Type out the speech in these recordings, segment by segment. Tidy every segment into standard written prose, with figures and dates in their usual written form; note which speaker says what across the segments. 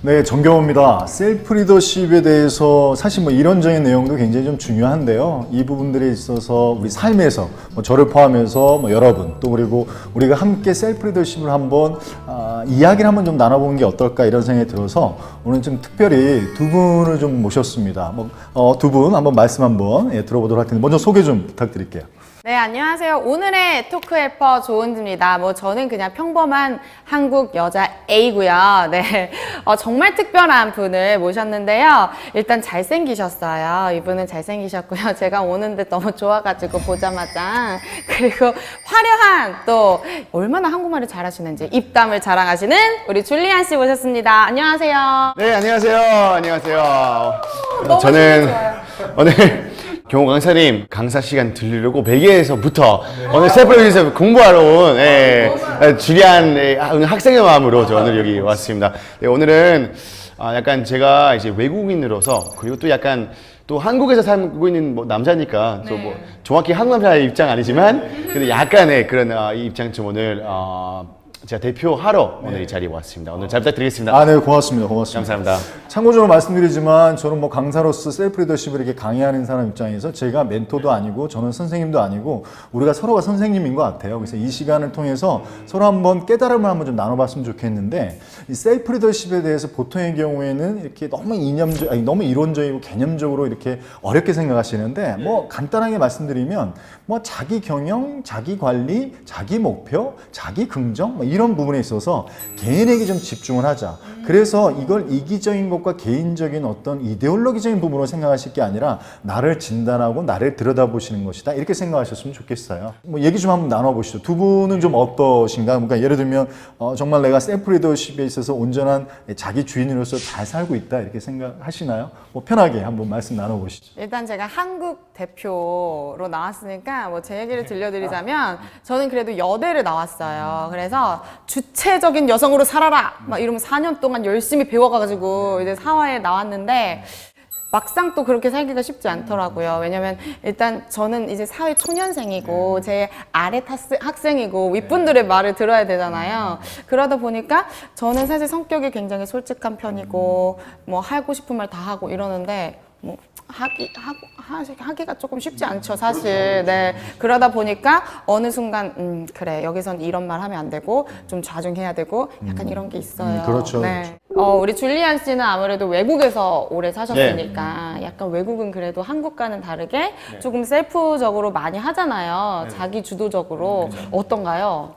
Speaker 1: 네, 정경호입니다. 셀프 리더십에 대해서 사실 뭐 이론적인 내용도 굉장히 좀 중요한데요. 이 부분들에 있어서 우리 삶에서 저를 포함해서 여러분 또 그리고 우리가 함께 셀프 리더십을 한번 이야기를 한번 좀 나눠보는 게 어떨까 이런 생각이 들어서 오늘 좀 특별히 두 분을 좀 모셨습니다. 두 분 한번 말씀 한번 들어보도록 할 텐데 먼저 소개 좀 부탁드릴게요.
Speaker 2: 네, 안녕하세요. 오늘의 토크 헬퍼 조은지입니다. 저는 그냥 평범한 한국 여자 A고요. 네, 정말 특별한 분을 모셨는데요. 일단 잘생기셨어요. 이분은 잘생기셨고요. 제가 오는데 너무 좋아가지고 보자마자. 그리고 화려한 또 얼마나 한국말을 잘하시는지 입담을 자랑하시는 우리 줄리안 씨 모셨습니다. 안녕하세요.
Speaker 3: 네, 안녕하세요. 안녕하세요.
Speaker 2: 너무
Speaker 3: 저는
Speaker 2: 좋아요.
Speaker 3: 오늘 경호 강사님 강사 시간 들으려고 벨기에에서부터 오늘 셀프리더십 공부하러 온 주리안 학생의 마음으로 저 오늘 여기 왔습니다. 네, 오늘은 약간 제가 이제 외국인으로서 그리고 또 약간 또 한국에서 살고 있는 남자니까 또 뭐 정확히 한국 남자의 입장 아니지만 근데 약간의 그런 이 입장 좀 오늘 제가 대표하러 오늘 이 자리에 왔습니다. 오늘 잘 부탁드리겠습니다.
Speaker 1: 네, 고맙습니다.
Speaker 3: 감사합니다.
Speaker 1: 참고적으로 말씀드리지만 저는 강사로서 셀프 리더십을 이렇게 강의하는 사람 입장에서 제가 멘토도 아니고 저는 선생님도 아니고 우리가 서로가 선생님인 것 같아요. 그래서 이 시간을 통해서 서로 한번 깨달음을 한번 좀 나눠봤으면 좋겠는데 이 셀프 리더십에 대해서 보통의 경우에는 이렇게 너무 너무 이론적이고 개념적으로 이렇게 어렵게 생각하시는데 간단하게 말씀드리면 자기 경영, 자기 관리, 자기 목표, 자기 긍정 이런 부분에 있어서 개인에게 좀 집중을 하자. 그래서 이걸 이기적인 것과 개인적인 어떤 이데올로기적인 부분으로 생각하실 게 아니라 나를 진단하고 나를 들여다보시는 것이다. 이렇게 생각하셨으면 좋겠어요. 얘기 좀 한번 나눠보시죠. 두 분은 좀 어떠신가? 그러니까 예를 들면 정말 내가 셀프 리더십에 있어서 온전한 자기 주인으로서 잘 살고 있다. 이렇게 생각하시나요? 편하게 한번 말씀 나눠보시죠.
Speaker 2: 일단 제가 한국 대표로 나왔으니까 제 얘기를 들려드리자면 저는 그래도 여대를 나왔어요. 그래서 주체적인 여성으로 살아라 막 이러면 4년 동안 열심히 배워가지고 이제 사회에 나왔는데 막상 또 그렇게 살기가 쉽지 않더라고요. 왜냐면 일단 저는 이제 사회 초년생이고 제 아래 학생이고 윗분들의 말을 들어야 되잖아요. 그러다 보니까 저는 사실 성격이 굉장히 솔직한 편이고 하고 싶은 말 다 하고 이러는데 하기가 조금 쉽지 않죠, 사실. 네. 그러다 보니까 어느 순간, 그래, 여기선 이런 말 하면 안 되고, 좀 좌중해야 되고, 약간 이런 게 있어요.
Speaker 1: 그렇죠.
Speaker 2: 네. 우리 줄리안 씨는 아무래도 외국에서 오래 사셨으니까, 약간 외국은 그래도 한국과는 다르게 조금 셀프적으로 많이 하잖아요. 자기 주도적으로. 어떤가요?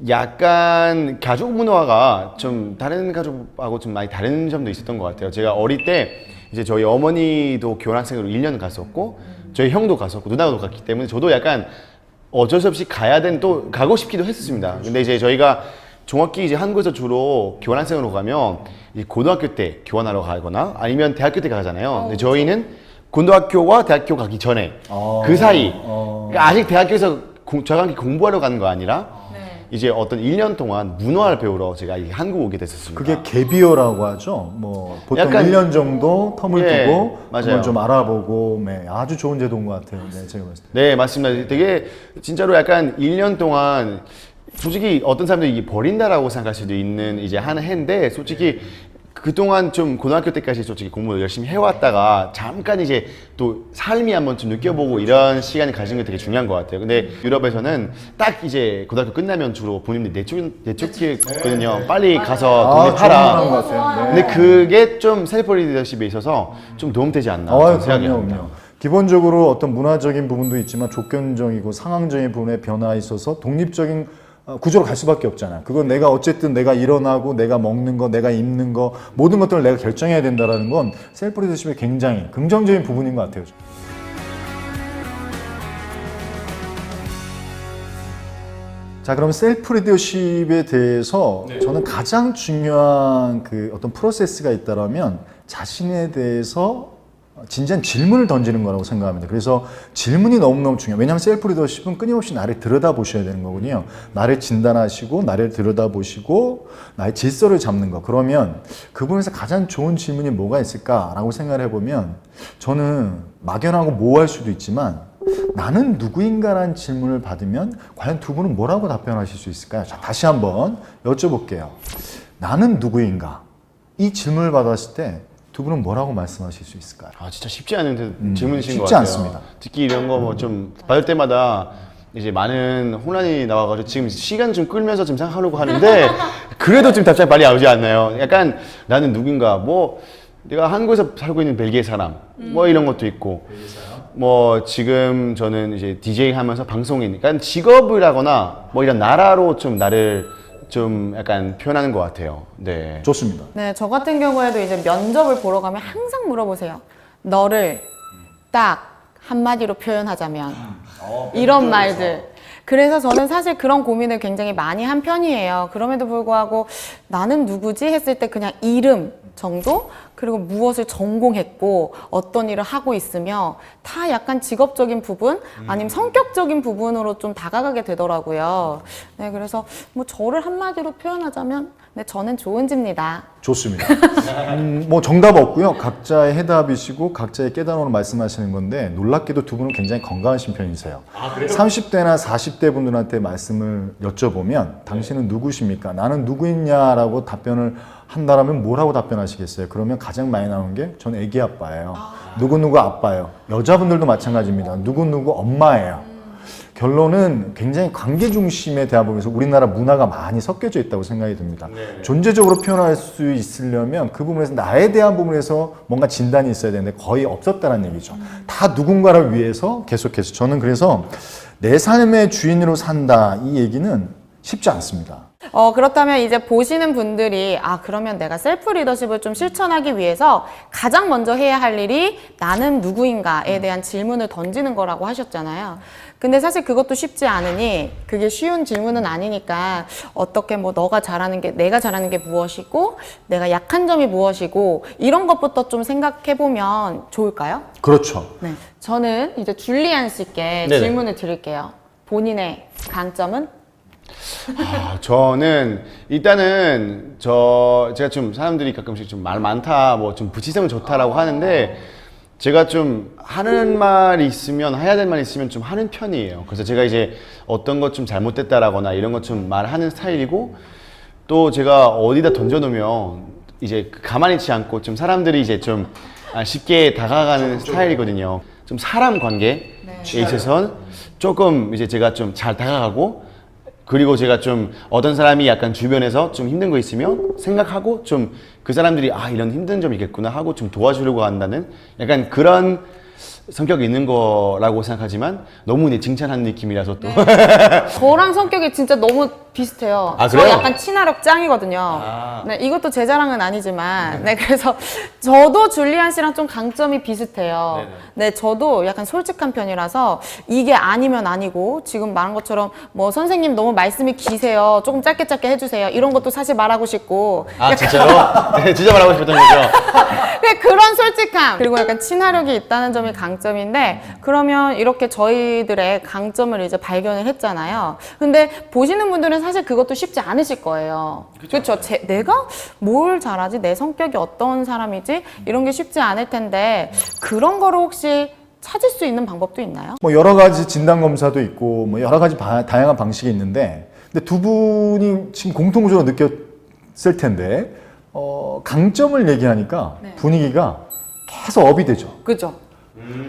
Speaker 3: 약간 가족 문화가 좀 다른 가족하고 좀 많이 다른 점도 있었던 것 같아요. 제가 어릴 때 이제 저희 어머니도 교환학생으로 1년 갔었고 저희 형도 갔었고 누나도 갔기 때문에 저도 약간 어쩔 수 없이 또 가고 싶기도 했었습니다. 근데 이제 저희가 정확히 이제 한국에서 주로 교환학생으로 가면 이제 고등학교 때 교환하러 가거나 아니면 대학교 때 가잖아요. 근데 저희는 고등학교와 대학교 가기 전에 그 사이 그러니까 아직 대학교에서 저랑 함께 공부하러 가는 거 아니라 이제 어떤 1년 동안 문화를 배우러 제가 한국 오게 됐었습니다.
Speaker 1: 그게 갭이어라고 하죠. 보통
Speaker 3: 약간
Speaker 1: 1년 정도 텀을 두고
Speaker 3: 맞아요.
Speaker 1: 좀 알아보고 아주 좋은 제도인 것 같아요. 네, 제가 봤을 때.
Speaker 3: 네, 맞습니다. 되게 진짜로 약간 1년 동안 솔직히 어떤 사람들이 이게 버린다라고 생각할 수도 있는 이제 한 해인데 솔직히 그동안 좀 고등학교 때까지 솔직히 공부 열심히 해왔다가 잠깐 이제 또 삶이 한번 좀 느껴보고 이런 시간을 가지는 게 되게 중요한 것 같아요. 근데 유럽에서는 딱 이제 고등학교 끝나면 주로 부모님들이 내쫓기거든요. 빨리 가서 독립하라.
Speaker 1: 좋은 것 같아요. 네.
Speaker 3: 근데 그게 좀 셀프 리더십에 있어서 좀 도움되지 않나 생각이 합니다.
Speaker 1: 그럼요. 기본적으로 어떤 문화적인 부분도 있지만 조건적이고 상황적인 부분에 변화에 있어서 독립적인 구조로 갈 수밖에 없잖아요. 그건 내가 일어나고 내가 먹는 거, 내가 입는 거 모든 것들을 내가 결정해야 된다는 건 셀프 리더십의 굉장히 긍정적인 부분인 것 같아요. 자, 그럼 셀프 리더십에 대해서 저는 가장 중요한 어떤 프로세스가 있다면 자신에 대해서 진지한 질문을 던지는 거라고 생각합니다. 그래서 질문이 너무너무 중요해요. 왜냐하면 셀프 리더십은 끊임없이 나를 들여다보셔야 되는 거군요. 나를 진단하시고 나를 들여다보시고 나의 질서를 잡는 거. 그러면 그 부분에서 가장 좋은 질문이 뭐가 있을까라고 생각을 해보면 저는 막연하고 모호할 수도 있지만 나는 누구인가라는 질문을 받으면 과연 두 분은 뭐라고 답변하실 수 있을까요? 자, 다시 한번 여쭤볼게요. 나는 누구인가? 이 질문을 받았을 때 두 분은 뭐라고 말씀하실 수 있을까요?
Speaker 3: 아 진짜 쉽지 않은 질문이신 것
Speaker 1: 쉽지
Speaker 3: 같아요.
Speaker 1: 않습니다.
Speaker 3: 특히 이런 거 뭐 좀 받을 때마다 이제 많은 혼란이 나와가지고 지금 시간 좀 끌면서 좀 생각하려고 하는데 그래도 좀 답장이 빨리 나오지 않나요? 약간 나는 누군가 뭐 내가 한국에서 살고 있는 벨기에 사람 뭐 이런 것도 있고 뭐 지금 저는 이제 DJ 하면서 방송인 그러니까 직업을 하거나 뭐 이런 나라로 좀 나를 좀 약간 표현하는 것 같아요. 네.
Speaker 1: 좋습니다.
Speaker 2: 네, 저 같은 경우에도 이제 면접을 보러 가면 항상 물어보세요. 너를 딱 한마디로 표현하자면 이런 말들. 그래서 저는 사실 그런 고민을 굉장히 많이 한 편이에요. 그럼에도 불구하고 나는 누구지 했을 때 그냥 이름 정도? 그리고 무엇을 전공했고 어떤 일을 하고 있으며 다 약간 직업적인 부분 아니면 성격적인 부분으로 좀 다가가게 되더라고요. 네, 그래서 뭐 저를 한마디로 표현하자면 네, 저는 좋은지입니다.
Speaker 1: 좋습니다. 뭐 정답 없고요. 각자의 해답이시고 각자의 깨달음으로 말씀하시는 건데 놀랍게도 두 분은 굉장히 건강하신 편이세요. 30대나 40대 분들한테 말씀을 여쭤보면 당신은 누구십니까? 나는 누구있냐라고 답변을 한다라면 뭐라고 답변하시겠어요? 그러면 가장 많이 나오는 게 전 애기 아빠예요. 누구누구 아빠예요. 여자분들도 마찬가지입니다. 누구누구 엄마예요. 결론은 굉장히 관계 중심의 대화법에서 우리나라 문화가 많이 섞여져 있다고 생각이 듭니다. 존재적으로 표현할 수 있으려면 그 부분에서 나에 대한 부분에서 뭔가 진단이 있어야 되는데 거의 없었다는 얘기죠. 다 누군가를 위해서 계속해서 저는 그래서 내 삶의 주인으로 산다 이 얘기는 쉽지 않습니다.
Speaker 2: 그렇다면 이제 보시는 분들이 그러면 내가 셀프 리더십을 좀 실천하기 위해서 가장 먼저 해야 할 일이 나는 누구인가에 대한 질문을 던지는 거라고 하셨잖아요. 근데 사실 그것도 쉽지 않으니 그게 쉬운 질문은 아니니까 어떻게 뭐 내가 잘하는 게 무엇이고 내가 약한 점이 무엇이고 이런 것부터 좀 생각해 보면 좋을까요?
Speaker 1: 그렇죠.
Speaker 2: 네. 저는 이제 줄리안 씨께
Speaker 3: 네네.
Speaker 2: 질문을 드릴게요. 본인의 강점은?
Speaker 3: 저는 일단은 제가 좀 사람들이 가끔씩 좀 말 많다 뭐 좀 부치성은 좋다라고 하는데 제가 좀 하는 말이 있으면 해야 될 말이 있으면 좀 하는 편이에요. 그래서 제가 이제 어떤 것 좀 잘못됐다라거나 이런 것 좀 말하는 스타일이고 또 제가 어디다 던져놓으면 이제 가만히 있지 않고 좀 사람들이 이제 좀 쉽게 다가가는 스타일이거든요. 좀 사람 관계에 있어서는 조금 이제 제가 좀 잘 다가가고 그리고 제가 좀 어떤 사람이 약간 주변에서 좀 힘든 거 있으면 생각하고 좀 그 사람들이 이런 힘든 점이 있겠구나 하고 좀 도와주려고 한다는 약간 그런 성격이 있는 거라고 생각하지만 너무 칭찬하는 느낌이라서 또
Speaker 2: 저랑 성격이 진짜 너무 비슷해요. 저
Speaker 3: 그래요?
Speaker 2: 약간 친화력 짱이거든요. 네, 이것도 제 자랑은 아니지만, 네, 그래서 저도 줄리안 씨랑 좀 강점이 비슷해요. 네, 저도 약간 솔직한 편이라서 이게 아니면 아니고 지금 말한 것처럼 뭐 선생님 너무 말씀이 기세요. 조금 짧게 해주세요. 이런 것도 사실 말하고 싶고.
Speaker 3: 진짜로? 네, 진짜 말하고 싶었던 거죠?
Speaker 2: 그런 솔직함 그리고 약간 친화력이 있다는 점이 강점인데 그러면 이렇게 저희들의 강점을 이제 발견을 했잖아요. 근데 보시는 분들은 사실 그것도 쉽지 않으실 거예요. 그렇죠? 내가 뭘 잘하지? 내 성격이 어떤 사람이지? 이런 게 쉽지 않을 텐데 그런 거를 혹시 찾을 수 있는 방법도 있나요?
Speaker 1: 뭐 여러 가지 진단 검사도 있고 뭐 여러 가지 다양한 방식이 있는데 근데 두 분이 지금 공통적으로 느꼈을 텐데 강점을 얘기하니까 분위기가 계속 업이 되죠.
Speaker 2: 그죠?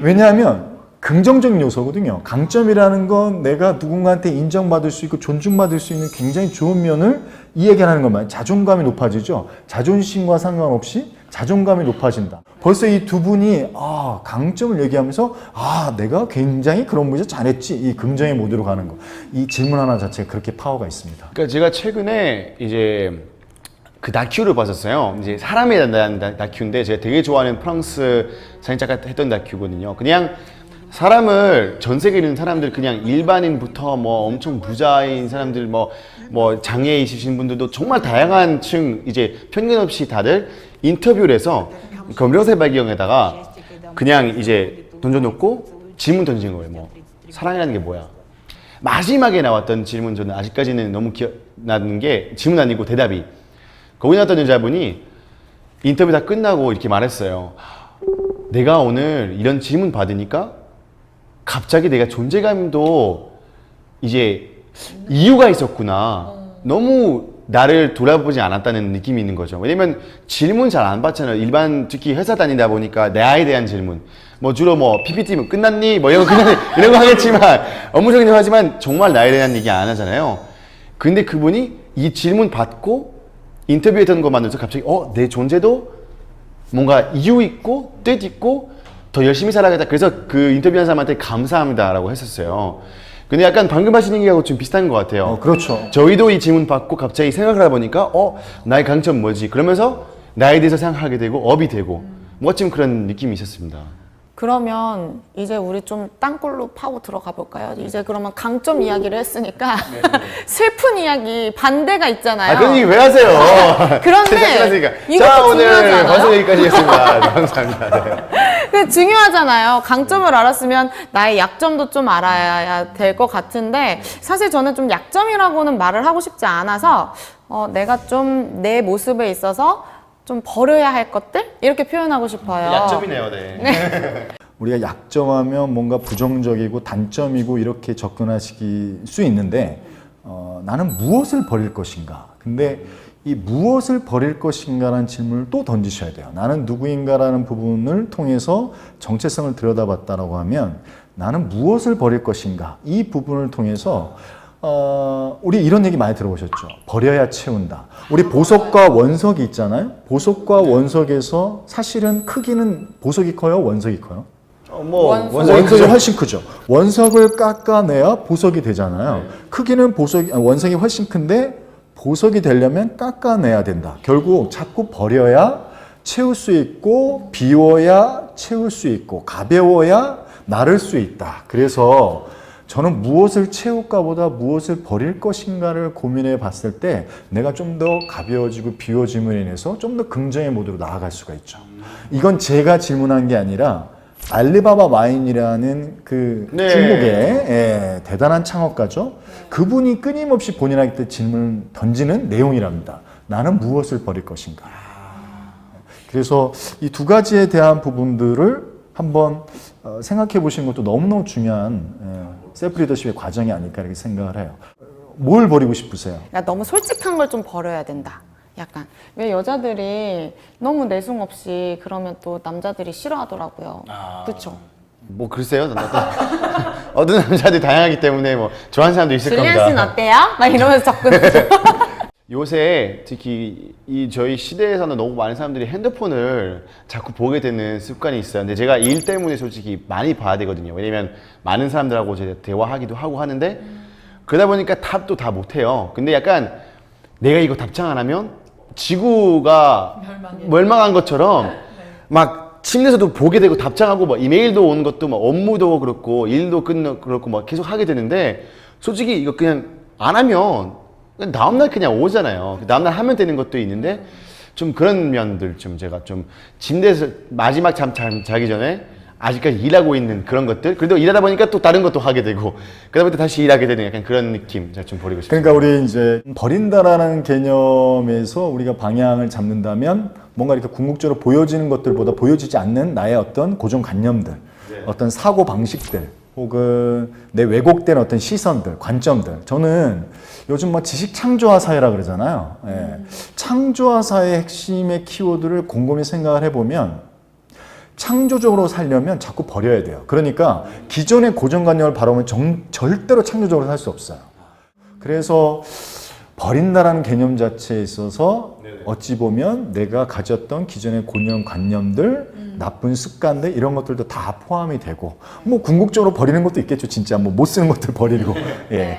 Speaker 1: 왜냐하면 긍정적인 요소거든요. 강점이라는 건 내가 누군가한테 인정받을 수 있고 존중받을 수 있는 굉장히 좋은 면을 이야기하는 것만 자존감이 높아지죠. 자존심과 상관없이 자존감이 높아진다. 벌써 이 두 분이 강점을 얘기하면서 내가 굉장히 그런 부분에서 잘했지 이 긍정의 모드로 가는 거. 이 질문 하나 자체가 그렇게 파워가 있습니다.
Speaker 3: 그러니까 제가 최근에 이제 그 다큐를 봤었어요. 이제 사람에 대한 다큐인데 제가 되게 좋아하는 프랑스 사진작가 했던 다큐거든요. 그냥 사람을 전 세계에 있는 사람들 그냥 일반인부터 뭐 엄청 부자인 사람들 뭐 장애 있으신 분들도 정말 다양한 층 이제 편견 없이 다들 인터뷰를 해서 검정색 배경에다가 그냥 이제 던져놓고 질문 던진 거예요. 뭐 사랑이라는 게 뭐야? 마지막에 나왔던 질문 저는 아직까지는 너무 기억나는 게 질문 아니고 대답이 거기 나왔던 여자분이 인터뷰 다 끝나고 이렇게 말했어요. 내가 오늘 이런 질문 받으니까 갑자기 내가 존재감도 이제 이유가 있었구나. 너무 나를 돌아보지 않았다는 느낌이 있는 거죠. 왜냐면 질문 잘 안 받잖아요. 일반 특히 회사 다니다 보니까 나에 대한 질문. 뭐 주로 뭐 PPT 뭐 끝났니? 뭐 이런 거 끝났니? 이런 거 하겠지만 업무적인 거 하지만 정말 나에 대한 얘기 안 하잖아요. 근데 그분이 이 질문 받고 인터뷰했던 것만으로도 갑자기 내 존재도 뭔가 이유 있고 뜻 있고 더 열심히 살아야겠다. 그래서 그 인터뷰한 사람한테 감사합니다라고 했었어요. 근데 약간 방금 하신 얘기하고 좀 비슷한 것 같아요.
Speaker 1: 그렇죠.
Speaker 3: 저희도 이 질문 받고 갑자기 생각을 하다 보니까 나의 강점 뭐지? 그러면서 나에 대해서 생각하게 되고 업이 되고 멋진 그런 느낌이 있었습니다.
Speaker 2: 그러면 이제 우리 좀 땅굴로 파고 들어가 볼까요? 이제 그러면 강점 이야기를 했으니까 슬픈 이야기 반대가 있잖아요.
Speaker 3: 그런 얘기 왜 하세요?
Speaker 2: 그런데 이것도
Speaker 3: 자, 오늘
Speaker 2: 중요하잖아요.
Speaker 3: 방송 여기까지 했습니다. 감사합니다. 네.
Speaker 2: 근데 중요하잖아요. 강점을 알았으면 나의 약점도 좀 알아야 될 것 같은데 사실 저는 좀 약점이라고는 말을 하고 싶지 않아서 내가 좀 내 모습에 있어서 좀 버려야 할 것들? 이렇게 표현하고 싶어요.
Speaker 3: 약점이네요, 네.
Speaker 1: 우리가 약점하면 뭔가 부정적이고 단점이고 이렇게 접근하실 수 있는데 나는 무엇을 버릴 것인가? 근데 이 무엇을 버릴 것인가라는 질문을 또 던지셔야 돼요. 나는 누구인가라는 부분을 통해서 정체성을 들여다봤다라고 하면 나는 무엇을 버릴 것인가? 이 부분을 통해서 우리 이런 얘기 많이 들어보셨죠? 버려야 채운다. 우리 보석과 원석이 있잖아요? 보석과 원석에서 사실은 크기는 보석이 커요? 원석이 커요? 원석이 훨씬 크죠. 원석을 깎아내야 보석이 되잖아요. 크기는 원석이 훨씬 큰데 보석이 되려면 깎아내야 된다. 결국 자꾸 버려야 채울 수 있고 비워야 채울 수 있고 가벼워야 나를 수 있다. 그래서 저는 무엇을 채울까 보다 무엇을 버릴 것인가를 고민해 봤을 때 내가 좀 더 가벼워지고 비워짐으로 인해서 좀 더 긍정의 모드로 나아갈 수가 있죠. 이건 제가 질문한 게 아니라 알리바바 마인이라는 그 중국의 대단한 창업가죠. 그분이 끊임없이 본인에게 질문을 던지는 내용이랍니다. 나는 무엇을 버릴 것인가. 그래서 이 두 가지에 대한 부분들을 한번 생각해 보시는 것도 너무너무 중요한 셀프 리더십의 과정이 아닐까 이렇게 생각을 해요. 뭘 버리고 싶으세요?
Speaker 2: 야, 너무 솔직한 걸 좀 버려야 된다. 약간 왜 여자들이 너무 내숭 없이 그러면 또 남자들이 싫어하더라고요. 그렇죠?
Speaker 3: 뭐 글쎄요. 어떤 남자들이 다양하기 때문에 뭐 좋아하는 사람도 있을 겁니다.
Speaker 2: 줄리안 씨는 어때요? 막 이러면서 접근하죠.
Speaker 3: 요새 특히 이 저희 시대에서는 너무 많은 사람들이 핸드폰을 자꾸 보게 되는 습관이 있어요. 근데 제가 일 때문에 솔직히 많이 봐야 되거든요. 왜냐면 많은 사람들하고 제가 대화하기도 하고 하는데 그러다 보니까 답도 다 못해요. 근데 약간 내가 이거 답장 안 하면 지구가 멸망한 것처럼 막 침대에서도 보게 되고 답장하고 막 이메일도 오는 것도 막 업무도 그렇고 일도 그렇고 막 계속 하게 되는데 솔직히 이거 그냥 안 하면 다음날 그냥 오잖아요. 다음날 하면 되는 것도 있는데 좀 그런 면들 좀 제가 좀 침대에서 마지막 잠 자기 전에 아직까지 일하고 있는 그런 것들 그래도 일하다 보니까 또 다른 것도 하게 되고 그다음에 또 다시 일하게 되는 약간 그런 느낌 제가 좀 버리고 싶어요.
Speaker 1: 그러니까 우리 이제 버린다라는 개념에서 우리가 방향을 잡는다면 뭔가 이렇게 궁극적으로 보여지는 것들보다 보여지지 않는 나의 어떤 고정관념들, 어떤 사고 방식들 혹은 내 왜곡된 어떤 시선들, 관점들. 저는 요즘 뭐 지식 창조화 사회라 그러잖아요. 창조화 사회의 핵심의 키워드를 곰곰이 생각을 해보면 창조적으로 살려면 자꾸 버려야 돼요. 그러니까 기존의 고정관념을 바로면 절대로 창조적으로 살 수 없어요. 그래서 버린다라는 개념 자체에 있어서 어찌 보면 내가 가졌던 기존의 고정관념들, 나쁜 습관들 이런 것들도 다 포함이 되고 뭐 궁극적으로 버리는 것도 있겠죠. 진짜 뭐 못 쓰는 것들 버리고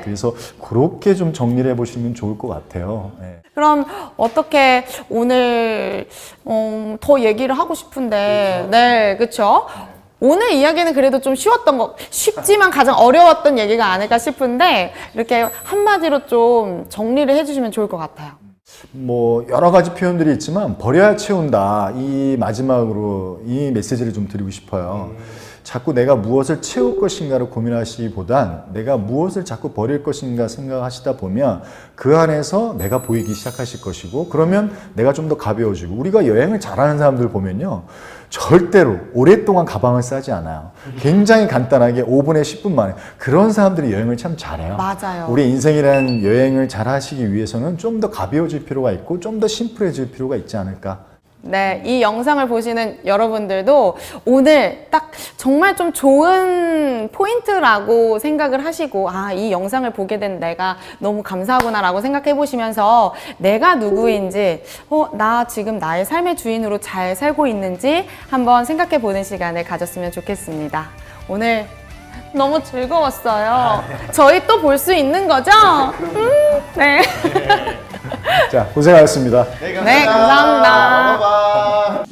Speaker 1: 그래서 그렇게 좀 정리를 해보시면 좋을 것 같아요.
Speaker 2: 그럼 어떻게 오늘 더 얘기를 하고 싶은데 네, 그렇죠? 오늘 이야기는 그래도 좀 쉽지만 가장 어려웠던 얘기가 아닐까 싶은데 이렇게 한마디로 좀 정리를 해주시면 좋을 것 같아요.
Speaker 1: 뭐 여러 가지 표현들이 있지만 버려야 채운다 이 마지막으로 이 메시지를 좀 드리고 싶어요. 자꾸 내가 무엇을 채울 것인가를 고민하시기보단 내가 무엇을 자꾸 버릴 것인가 생각하시다 보면 그 안에서 내가 보이기 시작하실 것이고, 그러면 내가 좀 더 가벼워지고, 우리가 여행을 잘하는 사람들 보면요, 절대로 오랫동안 가방을 싸지 않아요. 굉장히 간단하게 5분에 10분 만에. 그런 사람들이 여행을 참 잘해요.
Speaker 2: 맞아요.
Speaker 1: 우리 인생이라는 여행을 잘 하시기 위해서는 좀 더 가벼워질 필요가 있고 좀 더 심플해질 필요가 있지 않을까.
Speaker 2: 네, 이 영상을 보시는 여러분들도 오늘 딱 정말 좀 좋은 포인트라고 생각을 하시고, 아, 이 영상을 보게 된 내가 너무 감사하구나라고 생각해 보시면서 내가 누구인지, 나 지금 나의 삶의 주인으로 잘 살고 있는지 한번 생각해 보는 시간을 가졌으면 좋겠습니다. 오늘 너무 즐거웠어요. 저희 또 볼 수 있는 거죠? 네.
Speaker 1: 자, 고생하셨습니다.
Speaker 2: 네, 감사합니다.
Speaker 3: 봐봐.